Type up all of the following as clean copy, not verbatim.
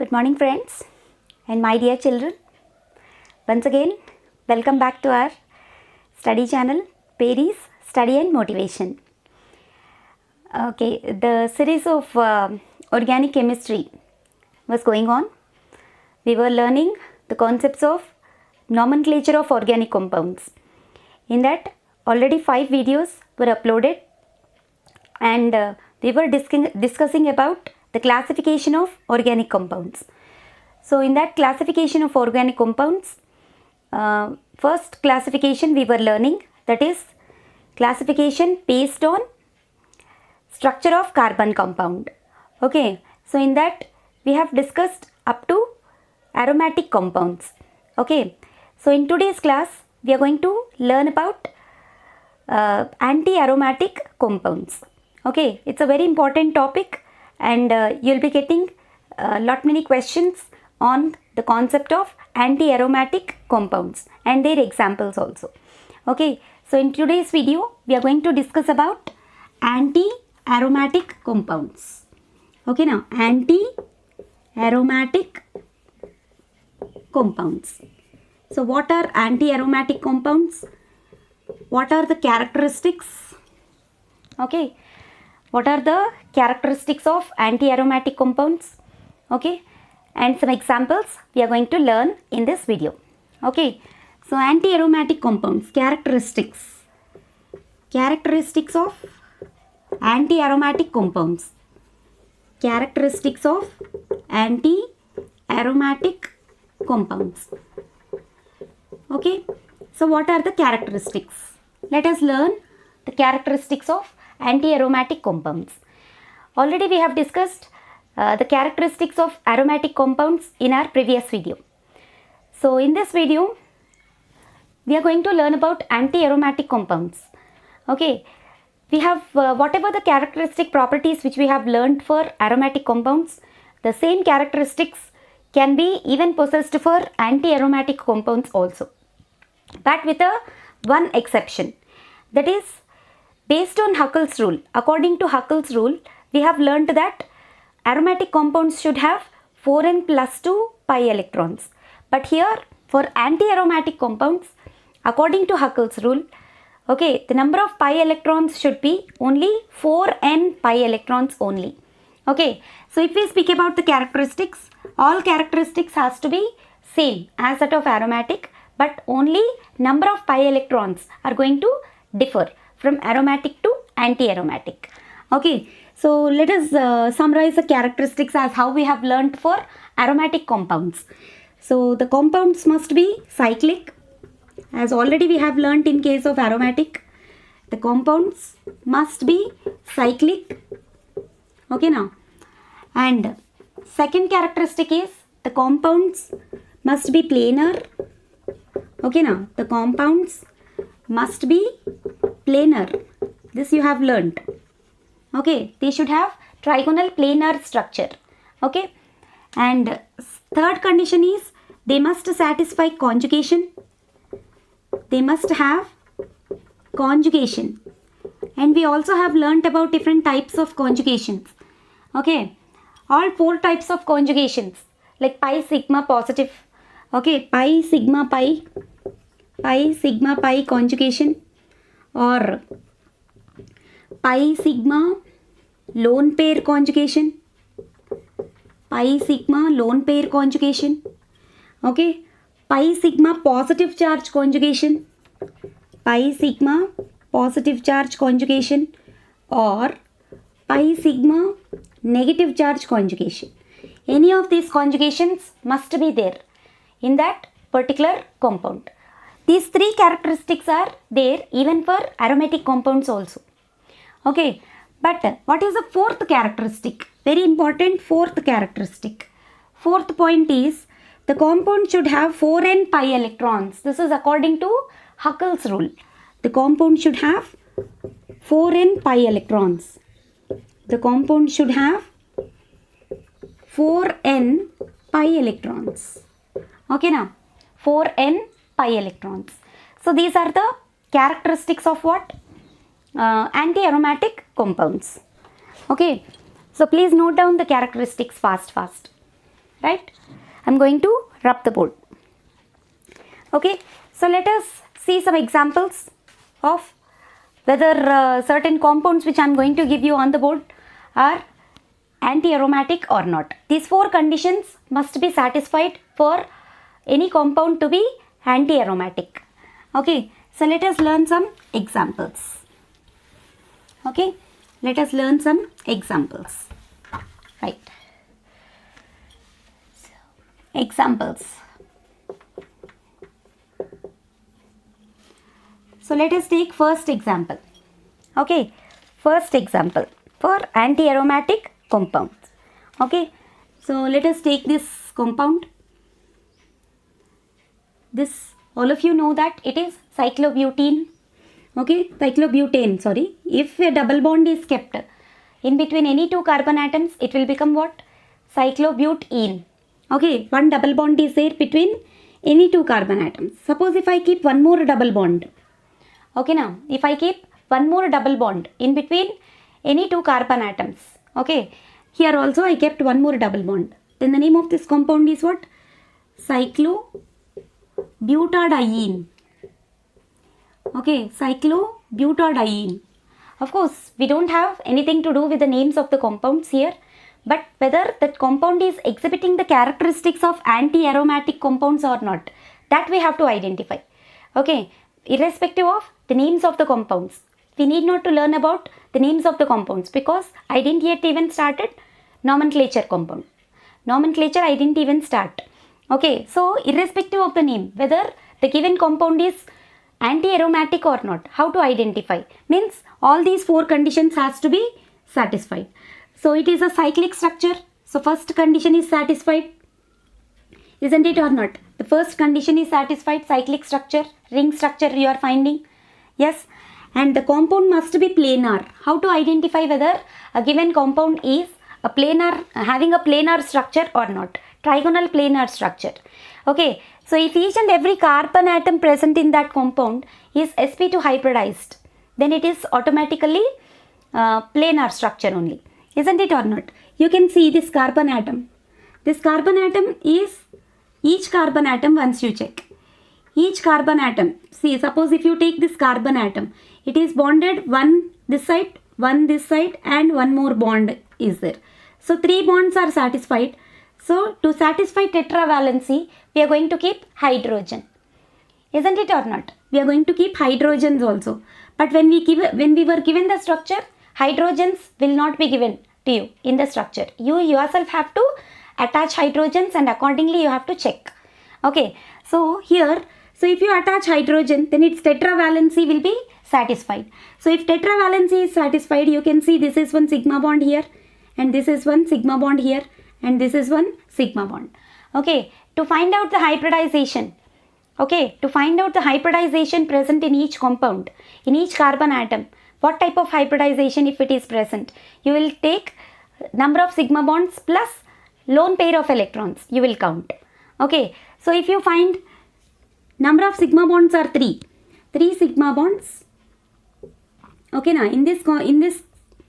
Good morning friends and my dear children. Once again, welcome back to our study channel, Perry's Study and Motivation. Okay, the series of organic chemistry was going on. We were learning the concepts of nomenclature of organic compounds. In that, already 5 videos were uploaded and we were discussing about the classification of organic compounds. So in that classification of organic compounds, first classification we were learning, that is classification based on structure of carbon compound. Okay, so in that we have discussed up to aromatic compounds. Okay, so in today's class we are going to learn about anti-aromatic compounds. Okay, it's a very important topic and you'll be getting lot many questions on the concept of anti-aromatic compounds and their examples also. Okay, so in today's video we are going to discuss about anti-aromatic compounds. Okay, now anti-aromatic compounds. So what are anti-aromatic compounds? What are the characteristics? Okay, what are the characteristics of anti-aromatic compounds? Okay, and some examples we are going to learn in this video. Okay, so anti-aromatic compounds, characteristics of anti-aromatic compounds, characteristics of anti-aromatic compounds. Okay, so what are the characteristics? Let us learn the characteristics of anti-aromatic compounds. Already we have discussed the characteristics of aromatic compounds in our previous video. So in this video we are going to learn about anti-aromatic compounds. Okay, we have whatever the characteristic properties which we have learned for aromatic compounds, the same characteristics can be even possessed for anti-aromatic compounds also, but with one exception, that is based on Huckel's rule. According to Huckel's rule, we have learnt that aromatic compounds should have 4n plus 2 pi electrons. But here for anti-aromatic compounds, according to Huckel's rule, okay, the number of pi electrons should be only 4n pi electrons only. Okay, so if we speak about the characteristics, all characteristics has to be same as that of aromatic, but only number of pi electrons are going to differ from aromatic to anti-aromatic. Okay, so let us summarize the characteristics as how we have learnt for aromatic compounds. So the compounds must be cyclic, as already we have learnt in case of aromatic. The compounds must be cyclic. Okay, now, and second characteristic is the compounds must be planar. Okay, now the compounds must be planar. This you have learnt. Okay, they should have trigonal planar structure. Okay, and third condition is they must satisfy conjugation. They must have conjugation, and we also have learnt about different types of conjugations. Okay, all 4 types of conjugations, like pi sigma positive. Okay, pi sigma pi conjugation, or pi sigma lone pair conjugation, pi sigma lone pair conjugation. Okay, pi sigma positive charge conjugation, pi sigma positive charge conjugation, or pi sigma negative charge conjugation. Any of these conjugations must be there in that particular compound. These 3 characteristics are there even for aromatic compounds also. Okay, but what is the 4th characteristic? Very important 4th characteristic. 4th point is the compound should have 4n pi electrons. This is according to Huckel's rule. The compound should have 4n pi electrons. The compound should have 4n pi electrons. Okay, now 4n pi electrons. So these are the characteristics of what? Anti-aromatic compounds. Okay, so please note down the characteristics fast. right? I'm going to rub the board. Okay, so let us see some examples of whether certain compounds which I'm going to give you on the board are anti-aromatic or not. These 4 conditions must be satisfied for any compound to be anti-aromatic. Okay, so let us learn some examples. Okay, let us learn some examples. Right. So, examples. So let us take first example. Okay, first example for anti-aromatic compounds. Okay, so let us take this compound. This, all of you know that it is cyclobutene. Okay, cyclobutane, sorry. If a double bond is kept in between any 2 carbon atoms, it will become what? Cyclobutene. Okay, one double bond is there between any 2 carbon atoms. Suppose if I keep one more double bond. Okay, now if I keep one more double bond in between any 2 carbon atoms. Okay, here also I kept one more double bond. Then the name of this compound is what? Cyclobutadiene. Okay, cyclobutadiene. Of course, we don't have anything to do with the names of the compounds here, but whether that compound is exhibiting the characteristics of anti-aromatic compounds or not, that we have to identify. Okay, irrespective of the names of the compounds, we need not to learn about the names of the compounds because I didn't yet even started nomenclature compound. Nomenclature I didn't even start. Okay, so irrespective of the name, whether the given compound is anti-aromatic or not, how to identify? Means all these 4 conditions has to be satisfied. So it is a cyclic structure. So first condition is satisfied. Isn't it or not? The first condition is satisfied, cyclic structure, ring structure you are finding. Yes. And the compound must be planar. How to identify whether a given compound is a planar, having a planar structure or not? Trigonal planar structure. Okay. So if each and every carbon atom present in that compound is sp2 hybridized, then it is automatically planar structure only. Isn't it or not? You can see this carbon atom. This carbon atom is each carbon atom, once you check. Each carbon atom, see, suppose if you take this carbon atom, it is bonded one this side, one this side, and one more bond is there. So 3 bonds are satisfied. So to satisfy tetravalency, we are going to keep hydrogen. Isn't it or not? We are going to keep hydrogens also. But when we were given the structure, hydrogens will not be given to you in the structure. You yourself have to attach hydrogens and accordingly you have to check. Okay, so here, so if you attach hydrogen, then its tetravalency will be satisfied. So if tetravalency is satisfied, you can see this is one sigma bond here, and this is one sigma bond here, and this is one sigma bond. Okay, to find out the hybridization, okay, to find out the hybridization present in each compound, in each carbon atom, what type of hybridization if it is present? You will take number of sigma bonds plus lone pair of electrons, you will count. Okay, so if you find number of sigma bonds are 3 sigma bonds. Okay, now in this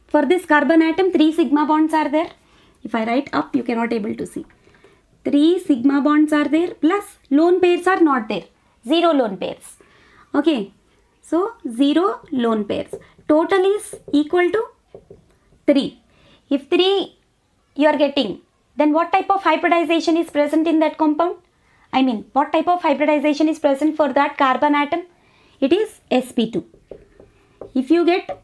for this carbon atom 3 sigma bonds are there. If I write up, you cannot able to see. 3 sigma bonds are there plus lone pairs are not there. 0 lone pairs. Okay, so 0 lone pairs. Total is equal to 3. If 3 you are getting, then what type of hybridization is present in that compound? I mean, what type of hybridization is present for that carbon atom? It is sp2. If you get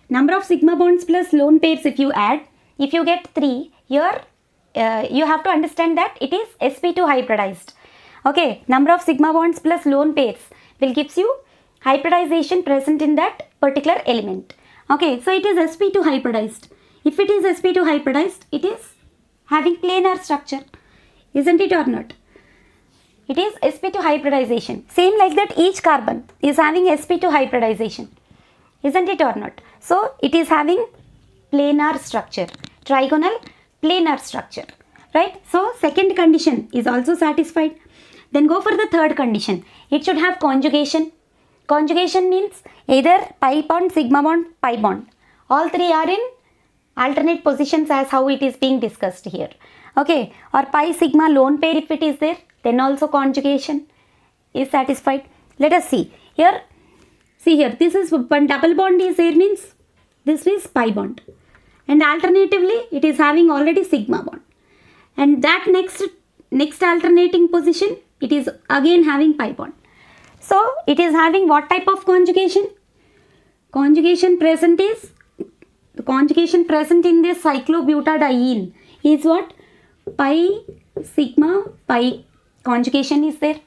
number of sigma bonds plus lone pairs, if you add, if you get 3, here you have to understand that it is sp2 hybridized. Okay, number of sigma bonds plus lone pairs will gives you hybridization present in that particular element. Okay, so it is sp2 hybridized. If it is sp2 hybridized, it is having planar structure. Isn't it or not? It is sp2 hybridization. Same like that, each carbon is having sp2 hybridization. Isn't it or not? So it is having planar structure, trigonal planar structure, right? So second condition is also satisfied. Then go for the third condition. It should have conjugation. Conjugation means either pi bond, sigma bond, pi bond. All 3 are in alternate positions as how it is being discussed here. Okay, or pi sigma lone pair if it is there, then also conjugation is satisfied. Let us see here. See here, this is one double bond is there, means this is pi bond, and alternatively it is having already sigma bond, and that next alternating position it is again having pi bond. So it is having what type of conjugation? Conjugation present is, the conjugation present in this cyclobutadiene is what? Pi sigma pi conjugation is there.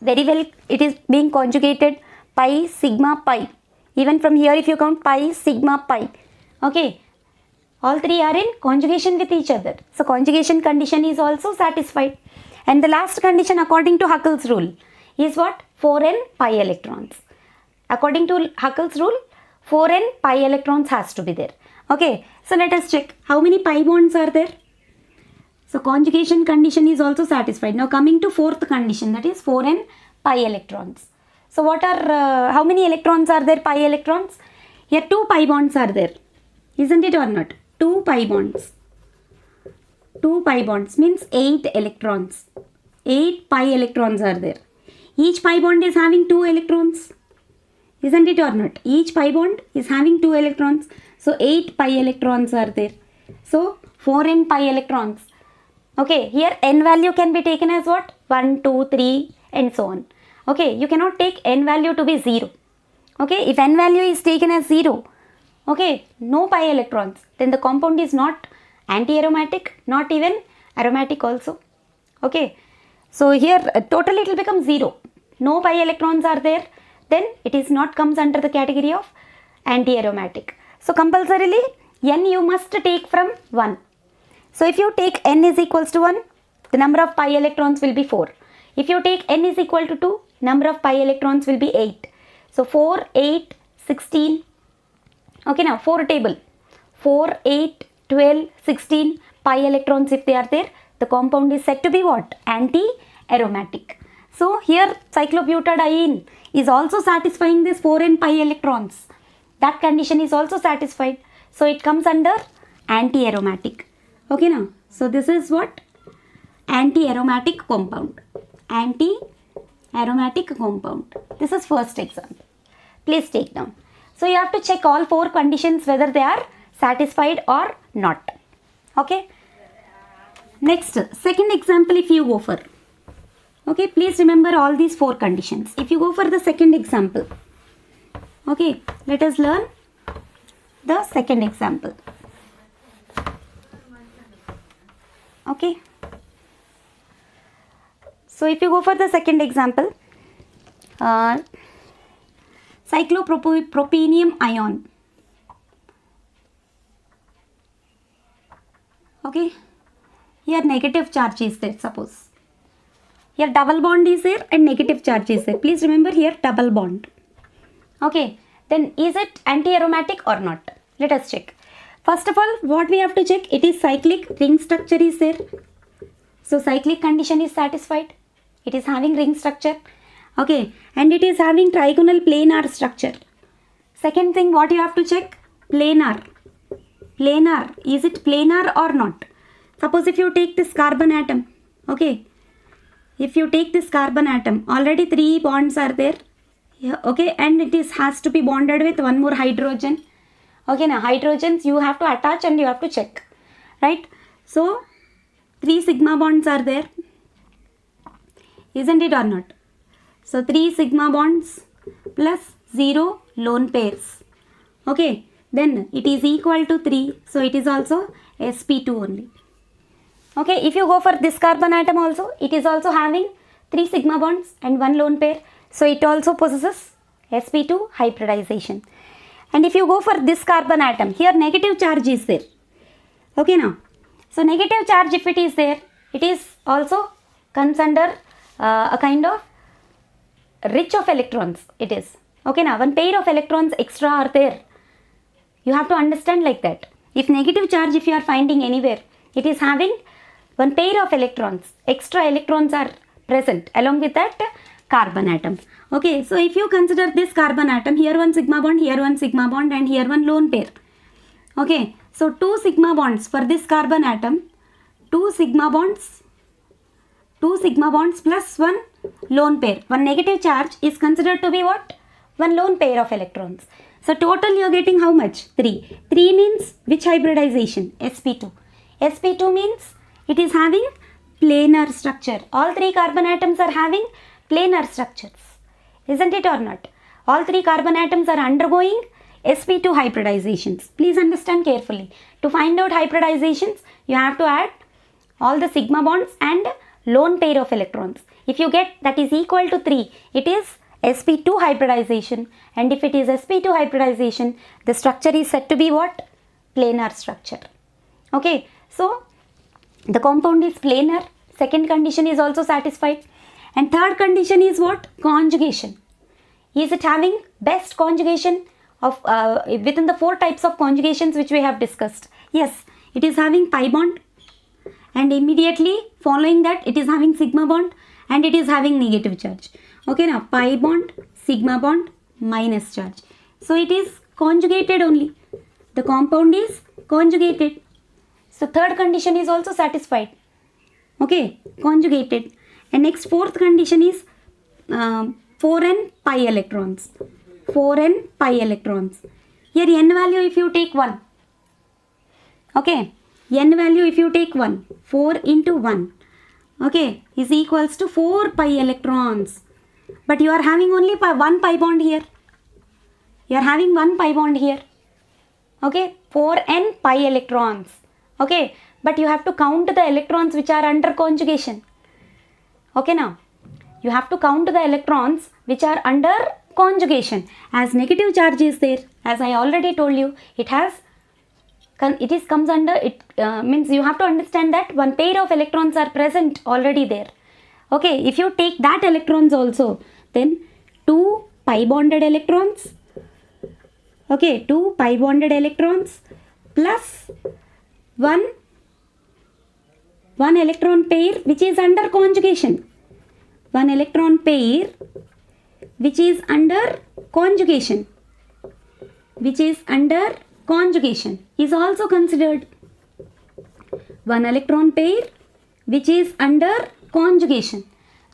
Very well, it is being conjugated pi sigma pi. Even from here if you count pi sigma pi. Okay, all three are in conjugation with each other. So conjugation condition is also satisfied. And the last condition according to Huckel's rule is what? 4n pi electrons. According to Huckel's rule, 4n pi electrons has to be there. Okay, so let us check how many pi bonds are there. So conjugation condition is also satisfied. Now coming to fourth condition, that is 4n pi electrons. So what are, how many electrons are there, pi electrons? Here 2 pi bonds are there, isn't it or not? 2 pi bonds. 2 pi bonds means 8 electrons. 8 pi electrons are there. Each pi bond is having 2 electrons, isn't it or not? Each pi bond is having 2 electrons. So 8 pi electrons are there. So 4n pi electrons. Okay, here n value can be taken as what? 1, 2, 3 and so on. Okay, you cannot take n value to be 0. Okay, if n value is taken as 0, okay, no pi electrons, then the compound is not anti-aromatic, not even aromatic also. Okay, so here totally it will become 0. No pi electrons are there, then it is not comes under the category of anti-aromatic. So compulsorily n you must take from 1. So if you take n is equals to 1, the number of pi electrons will be 4. If you take n is equal to 2, number of pi electrons will be 8. So 4, 8, 16. Okay, now 4 table. 4, 8, 12, 16 pi electrons if they are there, the compound is said to be what? Anti-aromatic. So here cyclobutadiene is also satisfying this 4n pi electrons. That condition is also satisfied. So it comes under anti-aromatic. Okay now, so this is what? Anti-aromatic compound. Anti-aromatic compound. This is first example. Please take down. So you have to check all 4 conditions whether they are satisfied or not. Okay. Next, second example if you go for. Okay, please remember all these 4 conditions. If you go for the second example. Okay, let us learn the second example. Okay. So if you go for the second example, cyclopropenium ion. Okay, here negative charge is there, suppose. Here double bond is there and negative charge is there. Please remember here double bond. Okay, then is it anti-aromatic or not? Let us check. First of all, what we have to check, it is cyclic, ring structure is there. So cyclic condition is satisfied. It is having ring structure. Okay, and it is having trigonal planar structure. Second thing, what you have to check, planar. Planar, is it planar or not? Suppose if you take this carbon atom, okay, if you take this carbon atom, already 3 bonds are there. Yeah, okay, and it is has to be bonded with one more hydrogen. Okay, now hydrogens you have to attach and you have to check, right? So 3 sigma bonds are there, isn't it or not? So 3 sigma bonds plus 0 lone pairs. Okay, then it is equal to 3, so it is also sp2 only. Okay, if you go for this carbon atom also, it is also having 3 sigma bonds and 1 lone pair, so it also possesses sp2 hybridization. And if you go for this carbon atom, here negative charge is there. Okay now, so negative charge if it is there, it is also comes under a kind of rich of electrons it is. Okay now, one pair of electrons extra are there. You have to understand like that. If negative charge if you are finding anywhere, it is having one pair of electrons, extra electrons are present along with that carbon atom. Okay, so if you consider this carbon atom, here one sigma bond, here one sigma bond and here one lone pair. Okay, so 2 sigma bonds for this carbon atom, 2 sigma bonds plus one lone pair. One negative charge is considered to be what? One lone pair of electrons. So total you are getting how much? 3. 3 means which hybridization? sp2. sp2 means it is having planar structure. All 3 carbon atoms are having planar structures. Isn't it or not? All 3 carbon atoms are undergoing sp2 hybridizations. Please understand carefully. To find out hybridizations, you have to add all the sigma bonds and lone pair of electrons. If you get that is equal to 3, it is sp2 hybridization, and if it is sp2 hybridization, the structure is said to be what? Planar structure. Okay, so the compound is planar. Second condition is also satisfied. And third condition is what? Conjugation. Is it having best conjugation of within the 4 types of conjugations which we have discussed? Yes, it is having pi bond, and immediately following that it is having sigma bond, and it is having negative charge. Okay, now pi bond, sigma bond, minus charge. So it is conjugated only. The compound is conjugated. So third condition is also satisfied. Okay, conjugated. And next fourth condition is 4n pi electrons. 4n pi electrons. Here n value if you take 1. Okay, n value if you take 1. 4 into 1. Okay, is equals to 4 pi electrons. But you are having only 1 pi bond here. You are having 1 pi bond here. Okay, 4n pi electrons. Okay, but you have to count the electrons which are under conjugation. Okay, now you have to count the electrons which are under conjugation. As negative charge is there, as I already told you, comes under it, means you have to understand that one pair of electrons are present already there. Okay, if you take that electrons also, then 2 pi bonded electrons. Okay, 2 pi bonded electrons plus one electron pair which is under conjugation. One electron pair which is under conjugation. Which is under conjugation is also considered. One electron pair which is under conjugation,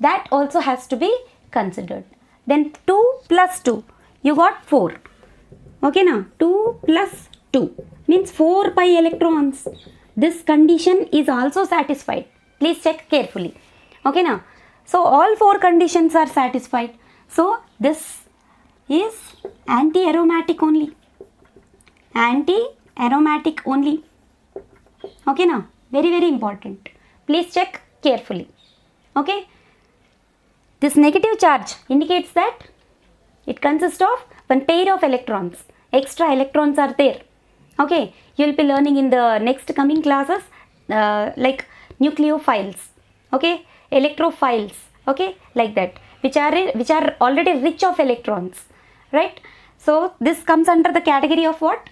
that also has to be considered. Then 2 plus 2, you got 4. Okay, now 2 plus 2 means 4 pi electrons. This condition is also satisfied. Please check carefully. Okay, now so all 4 conditions are satisfied. So this is anti-aromatic only. Anti-aromatic only. Okay, now very important. Please check carefully. Okay, this negative charge indicates that it consists of one pair of electrons. Extra electrons are there. Okay, you will be learning in the next coming classes like nucleophiles. Okay, electrophiles. Okay, like that, which are already rich of electrons, right? So this comes under the category of what?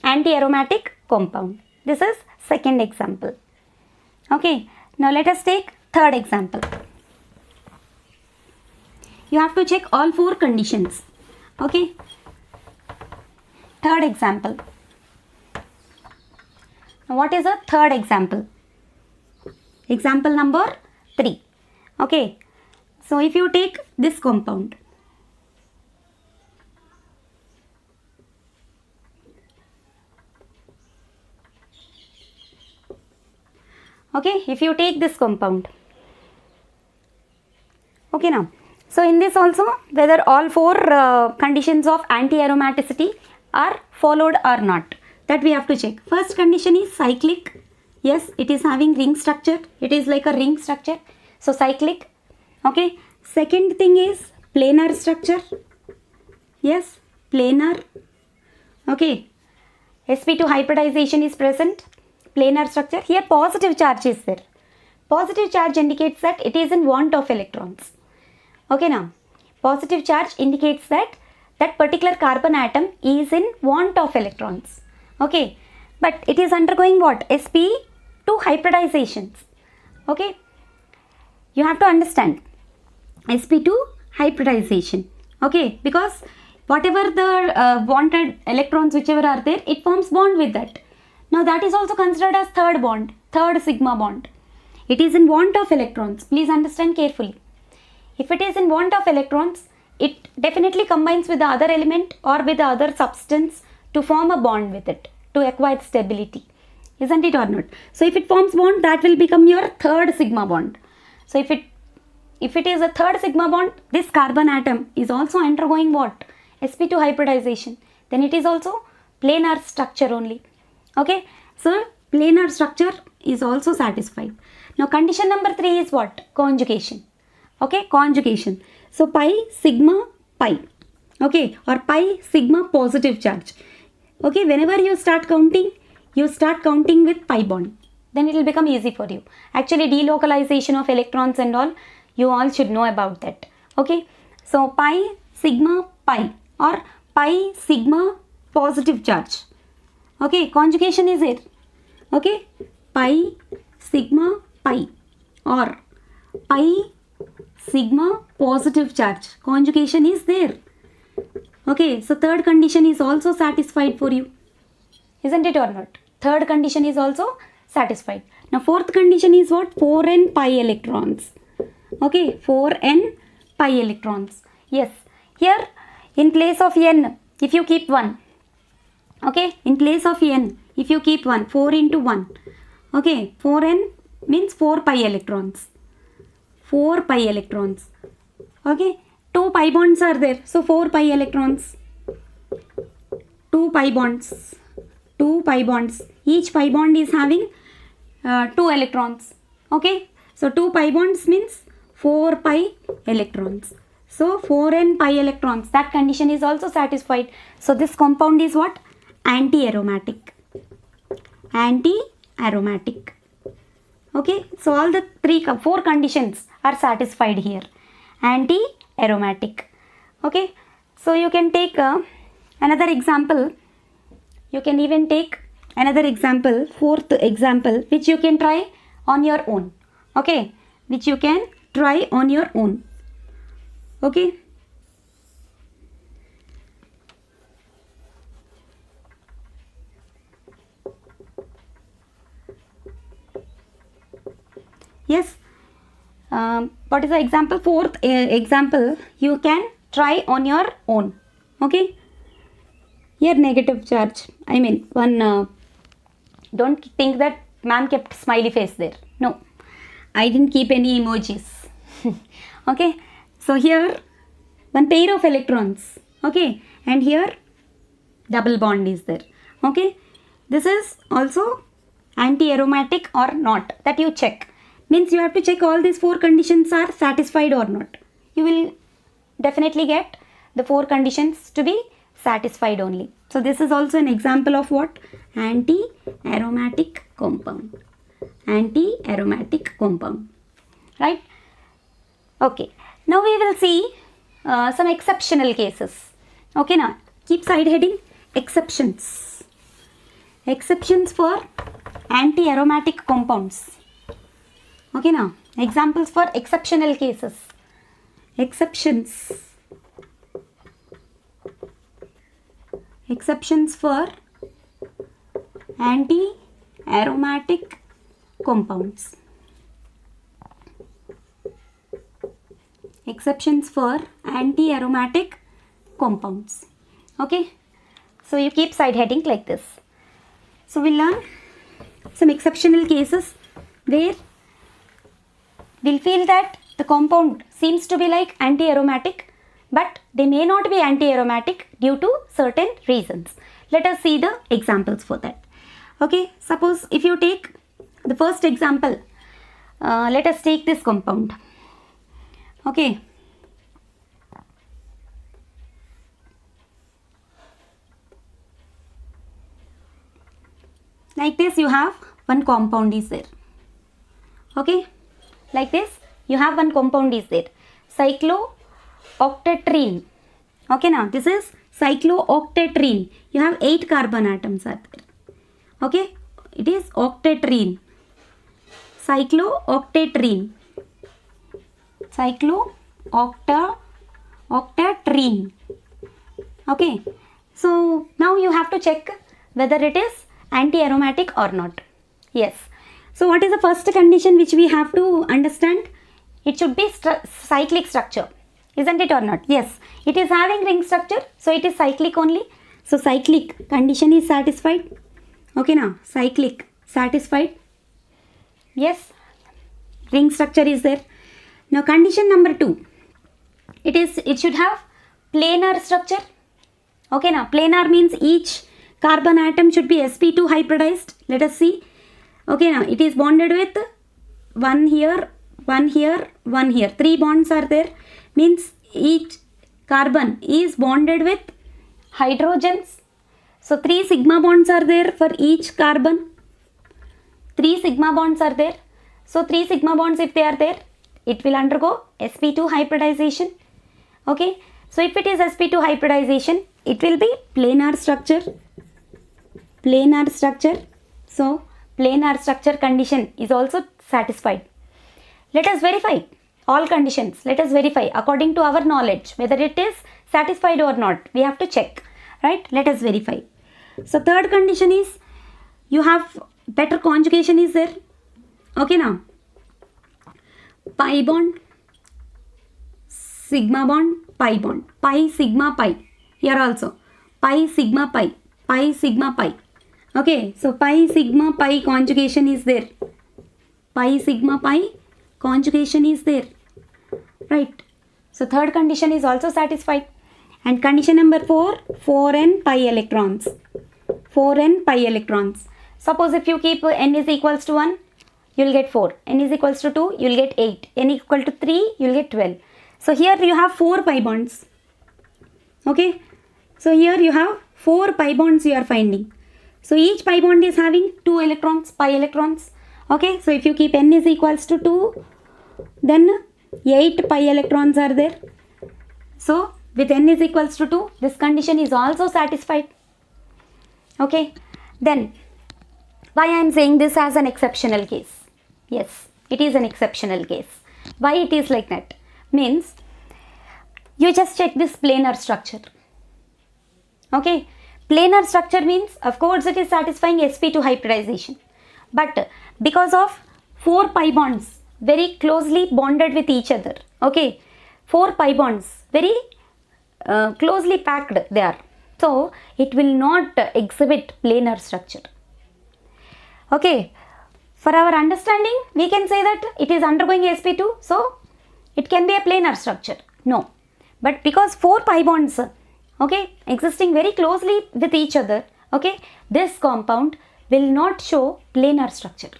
Anti-aromatic compound. This is second example. Okay, now let us take third example. You have to check all 4 conditions. Okay, third example. Now what is a third example? Example number 3. Okay, so if you take this compound, okay, if you take this compound, okay, now so in this also whether all 4 conditions of anti-aromaticity are followed or not, that we have to check. First condition is cyclic. Yes, it is having ring structure. It is like a ring structure. So cyclic. Okay. Second thing is planar structure. Yes, planar. Okay. sp2 hybridization is present. Planar structure. Here positive charge is there. Positive charge indicates that it is in want of electrons. Okay, now positive charge indicates that that particular carbon atom is in want of electrons. Okay, but it is undergoing what? sp2 hybridizations. Okay, you have to understand sp2 hybridization. Okay, because whatever the wanted electrons whichever are there, it forms bond with that. Now that is also considered as third bond. third sigma bond. It is in want of electrons. Please understand carefully. If it is in want of electrons, it definitely combines with the other element or with the other substance to form a bond with it, to acquire stability. Isn't it or not? So if it forms bond, that will become your third sigma bond. So if it is a third sigma bond, this carbon atom is also undergoing what? sp2 hybridization. Then it is also planar structure only. Okay, so planar structure is also satisfied. Now condition number 3 is what? Conjugation. Okay, conjugation. So pi sigma pi. Okay, or pi sigma positive charge. Okay, whenever you start counting with pi bond. Then it will become easy for you. Actually, delocalization of electrons and all, you all should know about that. Okay, so pi sigma pi or pi sigma positive charge. Okay, conjugation is it. Okay, pi sigma pi or pi sigma positive charge. Conjugation is there. Okay, so third condition is also satisfied for you. Isn't it or not? Third condition is also satisfied. Now fourth condition is what? 4n pi electrons. Okay, 4n pi electrons. Yes, here in place of n, if you keep 1. Okay, in place of n, if you keep 1, 4 into 1. Okay, 4n means 4 pi electrons. 4 pi electrons. Okay, 2 pi bonds are there. So 4 pi electrons. 2 pi bonds. 2 pi bonds. Each pi bond is having 2 electrons. Okay, so 2 pi bonds means 4 pi electrons. So 4n pi electrons, that condition is also satisfied. So this compound is what? Anti-aromatic. Anti-aromatic. Okay, so all the 4 conditions are satisfied here. Anti-aromatic. Okay, so you can take another example. You can even take another example, fourth example, which you can try on your own. Okay, which you can try on your own. Okay. Yes. What is the example? Fourth example you can try on your own. Okay. Here negative charge. I mean one. Don't think that ma'am kept smiley face there. No, I didn't keep any emojis. Okay. So here one pair of electrons. Okay. And here double bond is there. Okay. This is also anti-aromatic or not. That you check. Means you have to check all these 4 conditions are satisfied or not. You will definitely get the 4 conditions to be satisfied only. So this is also an example of what? Anti-aromatic compound. Anti-aromatic compound. Right? Okay. Now we will see some exceptional cases. Okay, now keep side heading exceptions. Exceptions for anti-aromatic compounds. Okay, now examples for exceptional cases. Exceptions. Exceptions for anti-aromatic compounds. Exceptions for anti-aromatic compounds. Okay, so you keep side heading like this. So we'll learn some exceptional cases where we'll feel that the compound seems to be like anti-aromatic, but they may not be anti-aromatic due to certain reasons. Let us see the examples for that. Okay, suppose if you take the first example, let us take this compound. Okay. Like this you have one compound is there. Okay. Like this you have one compound is there. Cyclooctatrene. Okay, now this is cyclooctatrene. You have 8 carbon atoms are there. Okay. It is octatrene. Cyclooctatrene. Cyclooctatrene. Okay. So now you have to check whether it is anti-aromatic or not. Yes. So what is the first condition which we have to understand? It should be cyclic structure, isn't it or not? Yes, it is having ring structure, so it is cyclic only. So cyclic condition is satisfied. Okay, now cyclic satisfied. Yes, ring structure is there. Now condition number 2, it should have planar structure. Okay, now planar means each carbon atom should be sp2 hybridized. Let us see. Okay, now it is bonded with one here, one here, one here. 3 bonds are there. Means each carbon is bonded with hydrogens. So 3 sigma bonds are there for each carbon. 3 sigma bonds are there. So 3 sigma bonds, if they are there, it will undergo sp2 hybridization. Okay. So if it is sp2 hybridization, it will be planar structure. Planar structure. So planar structure condition is also satisfied. Let us verify all conditions. Let us verify according to our knowledge whether it is satisfied or not. We have to check, right? Let us verify. So third condition is you have better conjugation is there. Okay, now pi bond, sigma bond, pi bond, pi sigma pi. Here also pi sigma pi, pi sigma pi. Okay, so pi sigma pi conjugation is there. Pi sigma pi conjugation is there, right? So third condition is also satisfied. And condition number 4, 4n pi electrons. 4n pi electrons. Suppose if you keep n is equals to 1, you will get 4. N is equals to 2, you will get 8. N equal to 3, you will get 12. So here you have 4 pi bonds. Okay. So here you have 4 pi bonds you are finding. So each pi bond is having 2 electrons, pi electrons. Okay. So if you keep n is equals to 2, then 8 pi electrons are there. So with n is equals to 2, this condition is also satisfied. Okay. Then why I am saying this as an exceptional case? Yes, it is an exceptional case. Why it is like that? Means you just check this planar structure. Okay. Planar structure means of course it is satisfying sp2 hybridization. But because of 4 pi bonds very closely bonded with each other. Okay. 4 pi bonds very closely packed they are. So it will not exhibit planar structure. Okay. For our understanding, we can say that it is undergoing sp2, so it can be a planar structure. No. But because 4 pi bonds, okay, existing very closely with each other, okay, this compound will not show planar structure.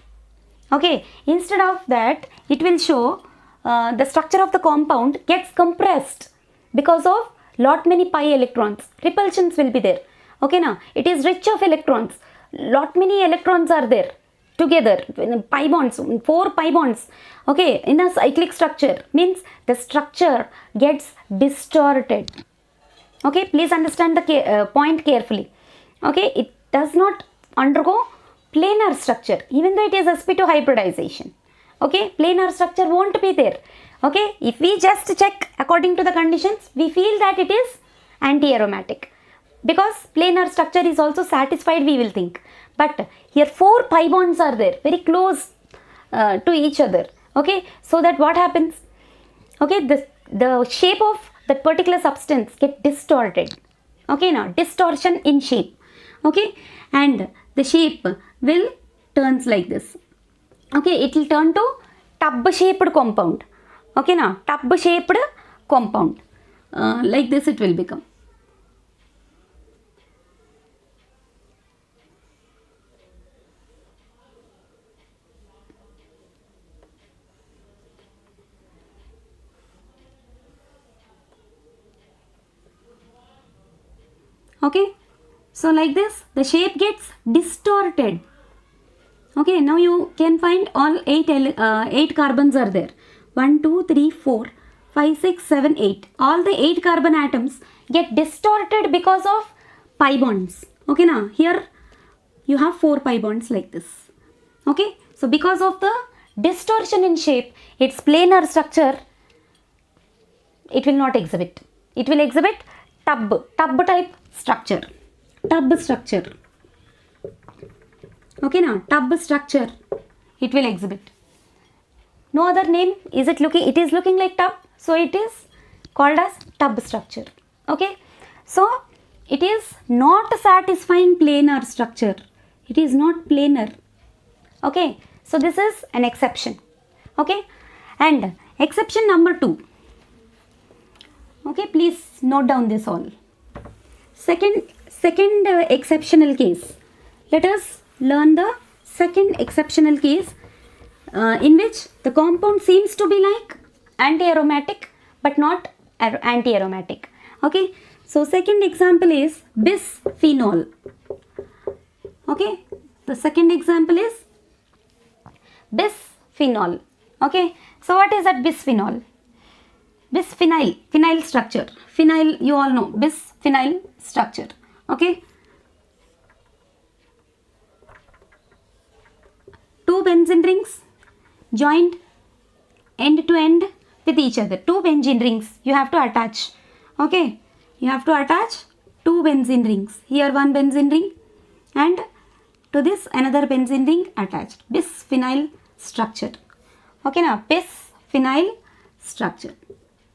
Okay. Instead of that, it will show the structure of the compound gets compressed because of lot many pi electrons. Repulsions will be there. Okay, now it is rich of electrons. Lot many electrons are there together. Pi bonds, 4 pi bonds. Okay, in a cyclic structure means the structure gets distorted. Okay, please understand the point carefully. Okay, it does not undergo planar structure even though it is sp2 hybridization. Okay, planar structure won't be there. Okay, if we just check according to the conditions, we feel that it is anti-aromatic because planar structure is also satisfied, we will think. But here 4 pi bonds are there very close to each other. Okay, so that what happens? Okay, the shape of that particular substance get distorted. Okay, now distortion in shape. Okay, and the shape will turns like this. Okay, it will turn to tub shaped compound. Okay, now tub shaped compound like this it will become. Okay, so like this the shape gets distorted. Okay, now you can find all 8 carbons are there. 1, 2, 3, 4, 5, 6, 7, 8. All the 8 carbon atoms get distorted because of pi bonds. Okay, now here you have 4 pi bonds like this. Okay, so because of the distortion in shape, its planar structure, it will not exhibit. It will exhibit tub type structure. Tub structure. Okay, now tub structure it will exhibit. No other name. Is it looking? It is looking like tub, so it is called as tub structure. Okay, so it is not satisfying planar structure. It is not planar. Okay, so this is an exception. Okay, and exception number 2. Okay, please note down this all. Second exceptional case. Let us learn the second exceptional case in which the compound seems to be like anti-aromatic but not anti-aromatic. Okay, so second example is bisphenol. Okay, the second example is bisphenol. Okay, so what is that bisphenol? Bisphenyl, phenyl structure. Phenyl, you all know, bisphenyl structure. Okay, two benzene rings joined end to end with each other. Two benzene rings you have to attach. Okay, you have to attach two benzene rings. Here one benzene ring and to this another benzene ring attached. Bisphenyl structure. Okay, now bisphenyl structure.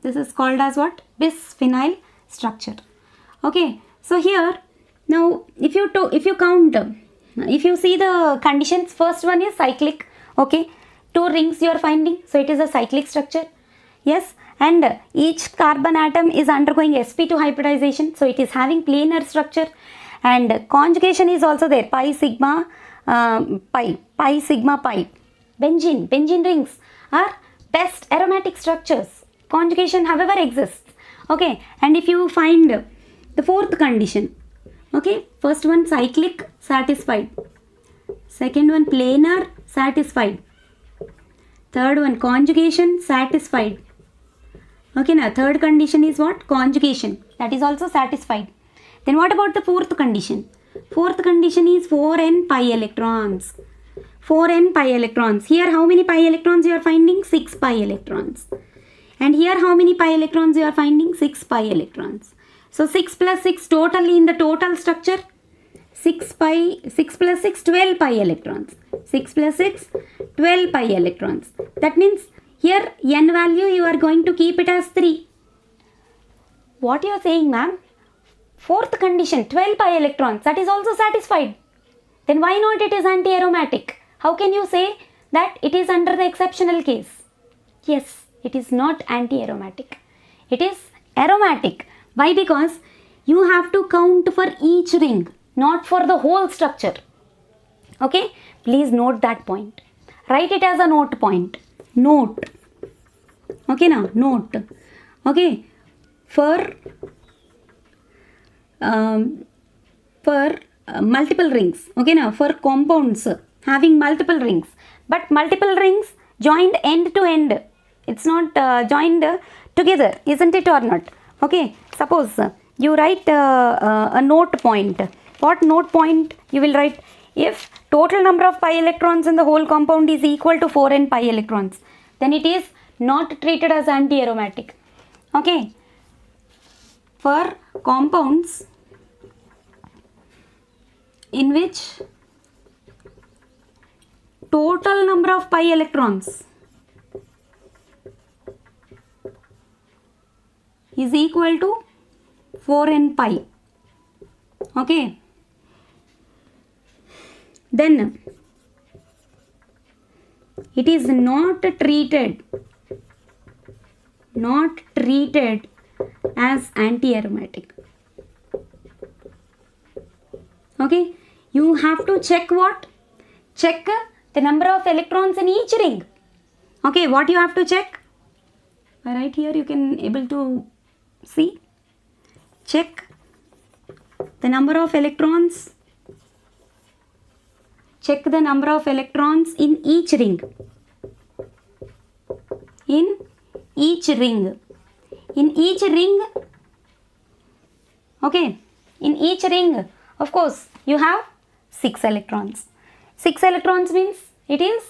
This is called as what? Bisphenyl structure. Okay, so here now if you count, if you see the conditions, first one is cyclic. Okay, two rings you are finding, so it is a cyclic structure. Yes, and each carbon atom is undergoing sp2 hybridization, so it is having planar structure, and conjugation is also there. Pi sigma pi. Benzene rings are best aromatic structures. Conjugation however exists. Okay, and if you find the fourth condition, okay, first one cyclic, satisfied. Second one planar, satisfied. Third one conjugation, satisfied. Okay, now third condition is what? Conjugation, that is also satisfied. Then what about the fourth condition? Fourth condition is 4n pi electrons. 4n pi electrons. Here how many pi electrons you are finding? 6 pi electrons. And here how many pi electrons you are finding? 6 pi electrons. So 6 plus 6 totally in the total structure, 6 plus 6, 12 pi electrons. 6 plus 6, 12 pi electrons. That means here n value you are going to keep it as 3. What you are saying, ma'am? Fourth condition, 12 pi electrons, that is also satisfied. Then why not it is anti-aromatic? How can you say that it is under the exceptional case? Yes, it is not anti-aromatic. It is aromatic. Why? Because you have to count for each ring, not for the whole structure. Okay, please note that point. Write it as a note point. Note. Okay, now note. Okay, for multiple rings. Okay, now for compounds having multiple rings, but multiple rings joined end to end. It's not joined together, isn't it or not? Okay, suppose you write a note point. What note point you will write? If total number of pi electrons in the whole compound is equal to 4n pi electrons, then it is not treated as anti-aromatic. Okay, for compounds in which total number of pi electrons is equal to 4n pi. Okay, then it is not treated as anti-aromatic. Okay, you have to check what? Check the number of electrons in each ring. Okay, what you have to check? Right here you can able to see. Check the number of electrons. Check the number of electrons in each ring. In each ring. In each ring. Okay, in each ring, of course, you have 6 electrons. 6 electrons means it is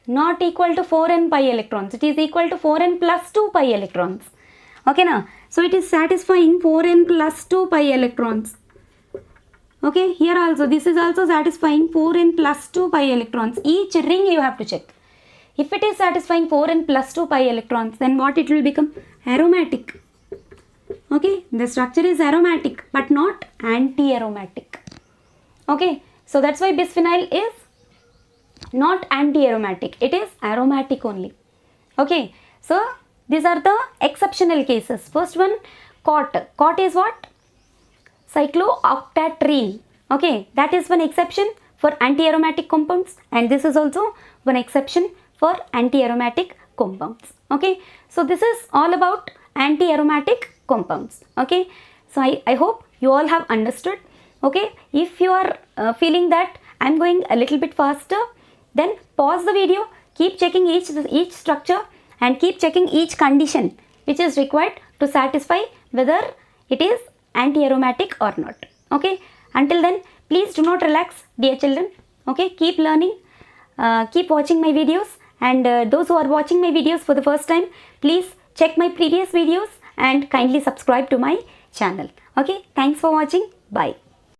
not equal to 4n pi electrons. It is equal to 4n plus 2 pi electrons. Okay, now, so it is satisfying 4n plus 2 pi electrons. Okay, here also this is also satisfying 4n plus 2 pi electrons. Each ring you have to check. If it is satisfying 4n plus 2 pi electrons, then what it will become? Aromatic. Okay, the structure is aromatic but not anti-aromatic. Okay, so that's why bisphenol is not anti-aromatic, it is aromatic only. Okay, so these are the exceptional cases. First one, COT. COT is what? Cyclooctatriene. Okay, that is one exception for anti-aromatic compounds, and this is also one exception for anti-aromatic compounds. Okay, so this is all about anti-aromatic compounds. Okay, so I hope you all have understood. Okay, if you are feeling that I'm going a little bit faster, then pause the video, keep checking each structure and keep checking each condition which is required to satisfy whether it is anti-aromatic or not. Okay, until then, please do not relax, dear children. Okay, keep learning, keep watching my videos, and those who are watching my videos for the first time, please check my previous videos and kindly subscribe to my channel. Okay, thanks for watching. Bye.